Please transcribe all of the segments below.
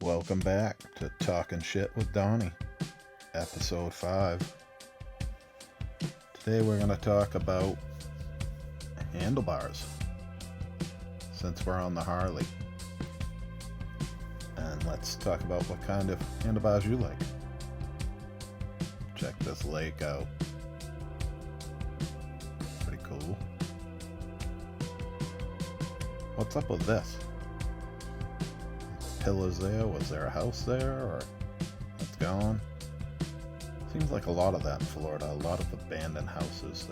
Welcome back to Talking Shit with Donnie, episode 5. Today we're going to talk about handlebars, since we're on the Harley. And let's talk about what kind of handlebars you like. Check this lake out. Pretty cool. What's up with this? Pillars there? Was there a house there, or it's gone? Seems like a lot of that in Florida. A lot of abandoned houses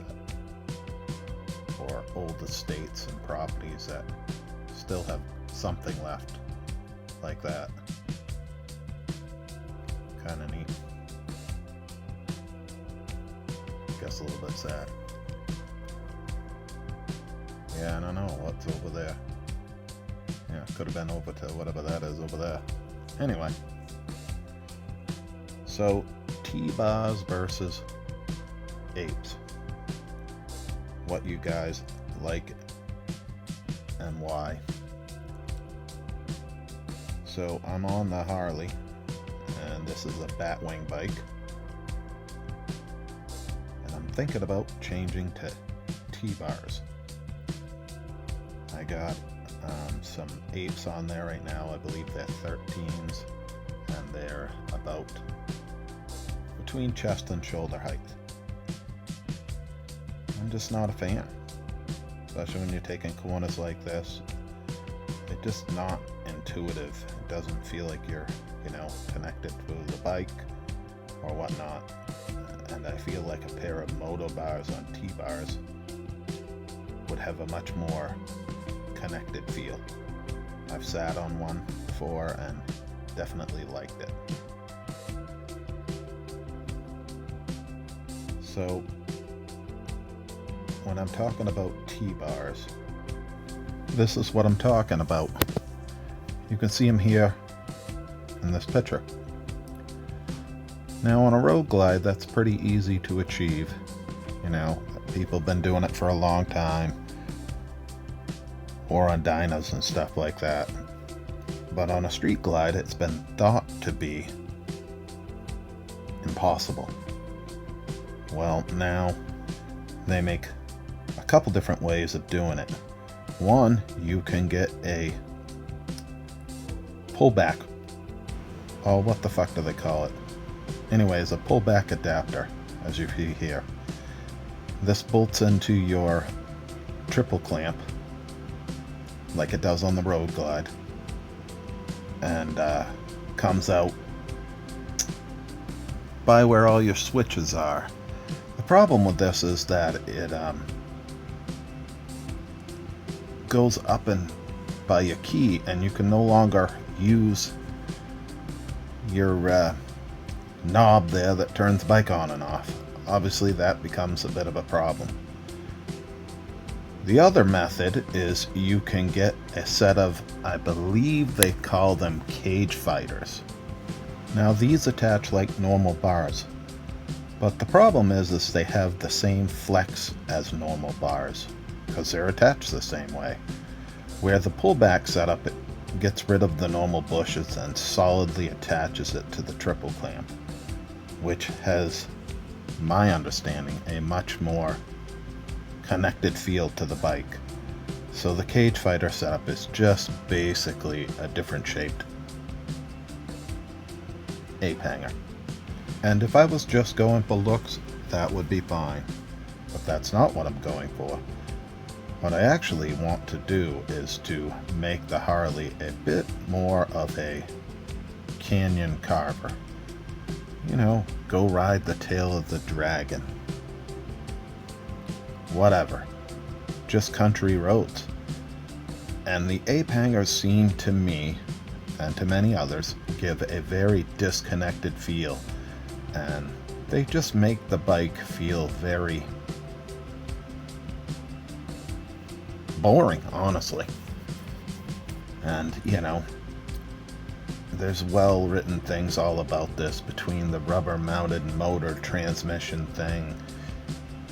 or old estates and properties that still have something left like that. Kind of neat. Guess a little bit sad. Yeah, I don't know what's over there. Yeah, could have been over to whatever that is over there. Anyway, so T-bars versus apes. What you guys like and why. So I'm on the Harley, and this is a Batwing bike, and I'm thinking about changing to T-bars. I got some apes on there right now. I believe they're 13s, and they're about between chest and shoulder height. I'm just not a fan, especially when you're taking corners like this. It's just not intuitive. It doesn't feel like you're, connected to the bike or whatnot. And I feel like a pair of moto bars on T-bars would have a much more connected feel. I've sat on one before and definitely liked it. So when I'm talking about T-bars, this is what I'm talking about. You can see them here in this picture. Now on a road glide, that's pretty easy to achieve. People have been doing it for a long time, or on dynos and stuff like that. But on a street glide, it's been thought to be impossible. Well, now they make a couple different ways of doing it. One, you can get a pullback. Oh, what the fuck do they call it? Anyways, a pullback adapter, as you see here. This bolts into your triple clamp like it does on the road glide, and comes out by where all your switches are. The problem with this is that it goes up and by your key, and you can no longer use your knob there that turns the bike on and off. Obviously that becomes a bit of a problem. The other method is you can get a set of, I believe they call them cage fighters. Now these attach like normal bars, but the problem is they have the same flex as normal bars because they're attached the same way. Where the pullback setup, it gets rid of the normal bushes and solidly attaches it to the triple clamp, which has, my understanding, a much more connected feel to the bike. So the cage fighter setup is just basically a different shaped ape hanger. And if I was just going for looks, that would be fine. But that's not what I'm going for. What I actually want to do is to make the Harley a bit more of a canyon carver. Go ride the tail of the dragon. Whatever. Just country roads. And the ape hangers seem to me, and to many others, give a very disconnected feel. And they just make the bike feel very boring, honestly. And, there's well-written things all about this, between the rubber-mounted motor transmission thing,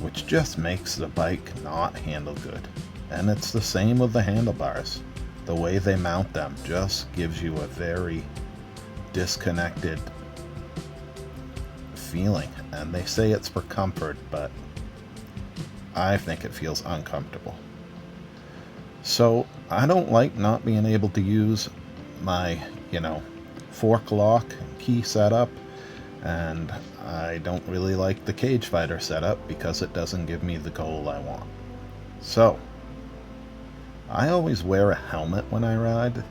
which just makes the bike not handle good. And it's the same with the handlebars. The way they mount them just gives you a very disconnected feeling. And they say it's for comfort, but I think it feels uncomfortable. So I don't like not being able to use my, fork lock and key setup. And I don't really like the cage fighter setup because it doesn't give me the goal I want. So I always wear a helmet when I ride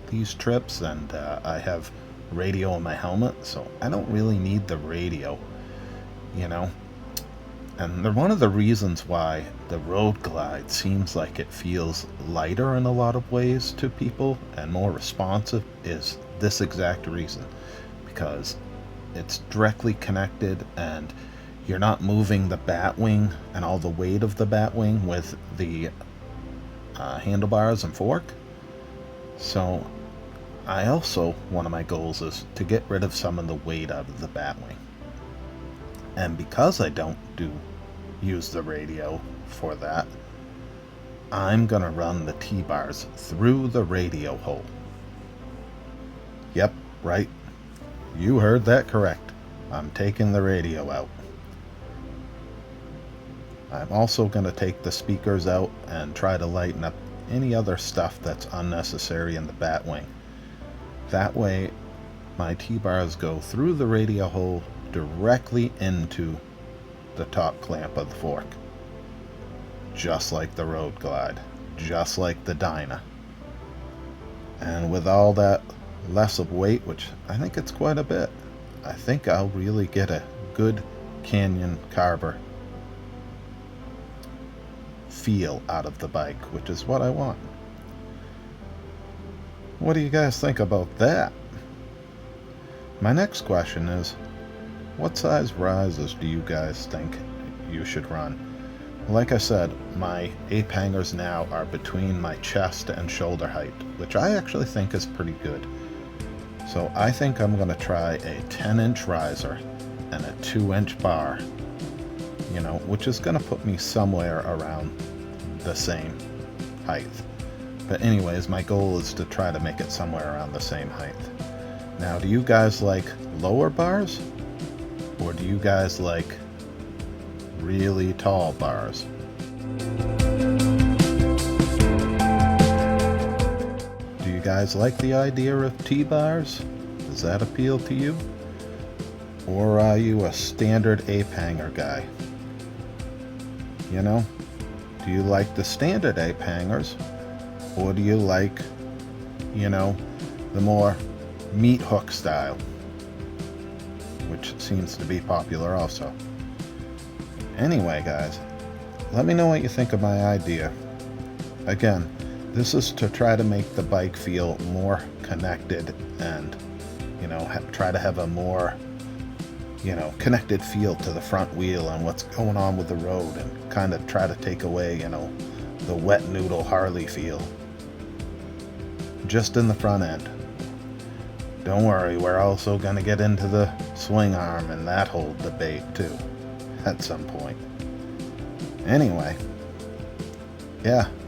these trips, and I have radio in my helmet, so I don't really need the radio, And one of the reasons why the Road Glide seems like it feels lighter in a lot of ways to people and more responsive is this exact reason. Because it's directly connected and you're not moving the bat wing and all the weight of the bat wing with the handlebars and fork. So one of my goals is to get rid of some of the weight out of the bat wing. And because I don't use the radio for that, I'm going to run the T-bars through the radio hole. Yep, right. You heard that correct. I'm taking the radio out. I'm also going to take the speakers out and try to lighten up any other stuff that's unnecessary in the bat wing. That way, my T-bars go through the radio hole directly into the top clamp of the fork. Just like the Road Glide. Just like the Dyna. And with all that less of weight, which I think it's quite a bit, I think I'll really get a good Canyon Carver feel out of the bike, which is what I want. What do you guys think about that? My next question is, what size risers do you guys think you should run? Like I said, my ape hangers now are between my chest and shoulder height, which I actually think is pretty good. So I think I'm going to try a 10-inch riser and a 2-inch bar, which is going to put me somewhere around the same height. But anyways, my goal is to try to make it somewhere around the same height. Now, do you guys like lower bars? Or do you guys like really tall bars? Do you guys like the idea of T-bars? Does that appeal to you? Or are you a standard ape hanger guy? Do you like the standard ape hangers? Or do you like, the more meat hook style? Which seems to be popular also. Anyway, guys, let me know what you think of my idea. Again, this is to try to make the bike feel more connected and, try to have a more, connected feel to the front wheel and what's going on with the road, and kind of try to take away, the wet noodle Harley feel. Just in the front end. Don't worry, we're also going to get into the swing arm and that whole debate too, at some point. Anyway,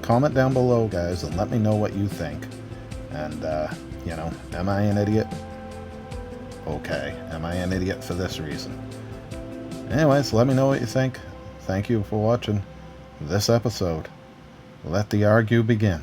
comment down below, guys, and let me know what you think. And, am I an idiot? Okay, am I an idiot for this reason? Anyways, let me know what you think. Thank you for watching this episode. Let the argue begin.